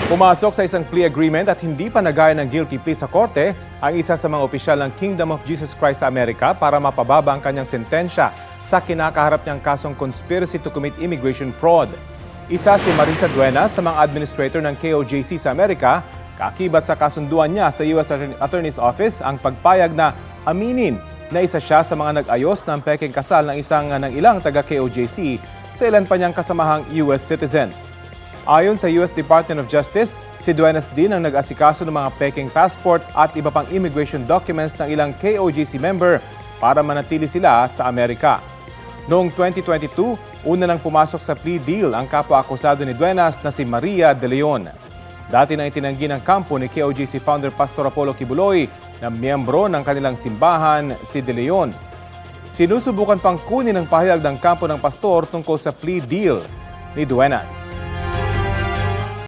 Pumasok sa isang plea agreement at hindi pa nagaya ng guilty plea sa korte ang isa sa mga opisyal ng Kingdom of Jesus Christ sa Amerika para mapababa ang kanyang sentensya sa kinakaharap niyang kasong conspiracy to commit immigration fraud. Isa si Marisa Duenas sa mga administrator ng KOJC sa Amerika, kakibat sa kasunduan niya sa U.S. Attorney's Office ang pagpayag na aminin na isa siya sa mga nag-ayos ng peking kasal ng ilang taga-KOJC sa ilan pa niyang kasamahang U.S. citizens. Ayon sa U.S. Department of Justice, si Duenas din ang nag-asikaso ng mga peking passport at iba pang immigration documents ng ilang KOJC member para manatili sila sa Amerika. Noong 2022, una nang pumasok sa plea deal ang kapwa-akusado ni Duenas na si Maria De Leon. Dati na itinanggi ng kampo ni KOJC founder Pastor Apollo Kibuloy na miyembro ng kanilang simbahan si De Leon. Sinusubukan pang kunin ang pahayag ng kampo ng pastor tungkol sa plea deal ni Duenas.